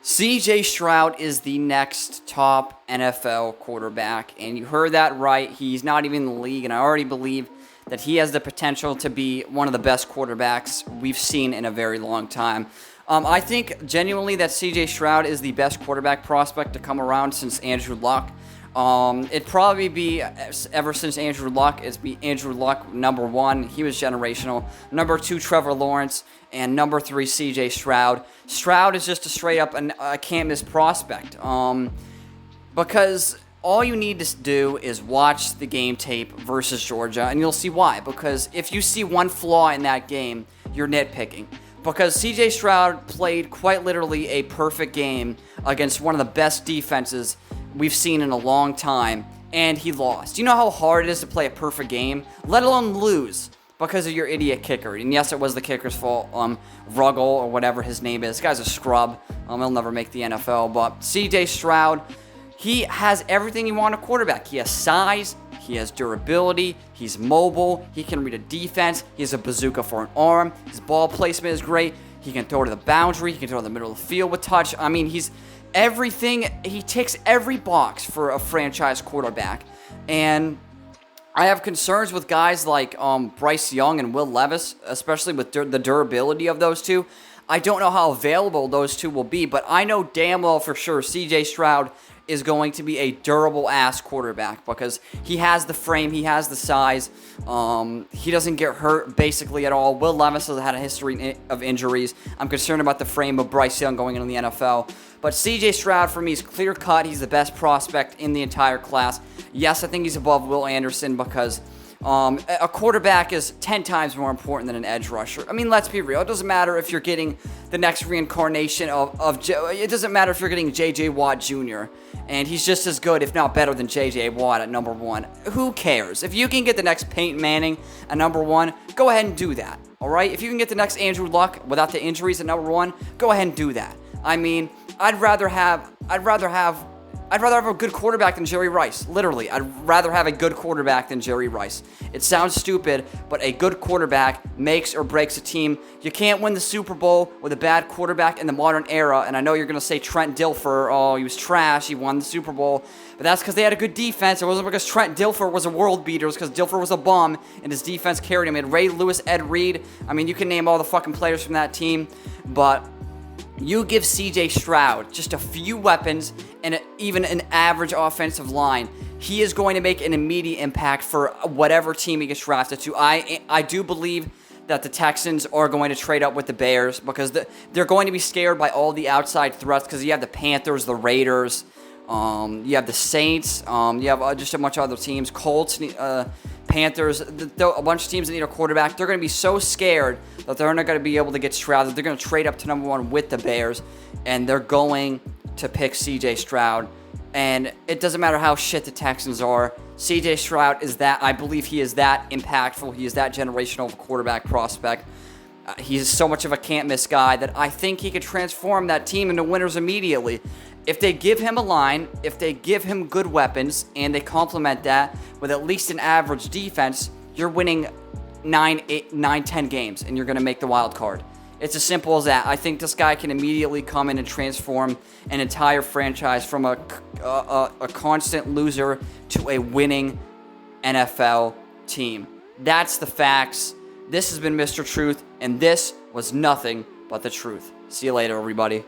CJ Stroud is the next top NFL quarterback, and you heard that right. He's not even in the league, and I already believe that he has the potential to be one of the best quarterbacks we've seen in a very long time. I think genuinely that CJ Stroud is the best quarterback prospect to come around since Andrew Luck. It'd probably be ever since Andrew Luck. It's be Andrew Luck number one. He was generational. Number two, Trevor Lawrence, and number three, CJ Stroud. Stroud is just a straight up a can't miss prospect. Because all you need to do is watch the game tape versus Georgia, and you'll see why. Because if you see one flaw in that game, you're nitpicking. Because CJ Stroud played quite literally a perfect game against one of the best defenses we've seen in a long time, and he lost. You know how hard it is to play a perfect game, let alone lose because of your idiot kicker? And yes, it was the kicker's fault. Ruggle or whatever his name is. This guy's a scrub. He'll never make the NFL. But CJ Stroud, he has everything you want in a quarterback. He has size. He has durability. He's mobile. He can read a defense. He has a bazooka for an arm. His ball placement is great. He can throw to the boundary. He can throw to the middle of the field with touch. I mean, he's everything. He ticks every box for a franchise quarterback. And I have concerns with guys like Bryce Young and Will Levis, especially with the durability of those two. I don't know how available those two will be, but I know damn well for sure CJ Stroud is going to be a durable-ass quarterback because he has the frame, he has the size, he doesn't get hurt basically at all. Will Levis has had a history of injuries. I'm concerned about the frame of Bryce Young going into the NFL. But CJ Stroud, for me, is clear-cut. He's the best prospect in the entire class. Yes, I think he's above Will Anderson because a quarterback is 10 times more important than an edge rusher. I mean, let's be real. It doesn't matter if you're getting the next reincarnation it doesn't matter if you're getting J.J. Watt Jr., and he's just as good, if not better, than J.J. Watt at number one. Who cares? If you can get the next Peyton Manning at number one, go ahead and do that, all right? If you can get the next Andrew Luck without the injuries at number one, go ahead and do that. I mean, I'd rather have a good quarterback than Jerry Rice. Literally, I'd rather have a good quarterback than Jerry Rice. It sounds stupid, but a good quarterback makes or breaks a team. You can't win the Super Bowl with a bad quarterback in the modern era, and I know you're going to say Trent Dilfer, oh, he was trash, he won the Super Bowl, but that's because they had a good defense. It wasn't because Trent Dilfer was a world beater. It was because Dilfer was a bum, and his defense carried him. He had Ray Lewis, Ed Reed. I mean, you can name all the fucking players from that team, but you give CJ Stroud just a few weapons and even an average offensive line, he is going to make an immediate impact for whatever team he gets drafted to. I do believe that the Texans are going to trade up with the Bears because they're going to be scared by all the outside threats because you have the Panthers, the Raiders, you have the Saints, you have just a bunch of other teams, Colts, Panthers, a bunch of teams that need a quarterback. They're going to be so scared that they're not going to be able to get Stroud. They're going to trade up to number one with the Bears, and they're going to pick CJ Stroud. And it doesn't matter how shit the Texans are. CJ Stroud is that. I believe he is that impactful. He is that generational of a quarterback prospect. He's so much of a can't-miss guy that I think he could transform that team into winners immediately. If they give him a line, if they give him good weapons, and they complement that with at least an average defense, you're winning 10 games, and you're going to make the wild card. It's as simple as that. I think this guy can immediately come in and transform an entire franchise from a constant loser to a winning NFL team. That's the facts. This has been Mr. Truth, and this was nothing but the truth. See you later, everybody.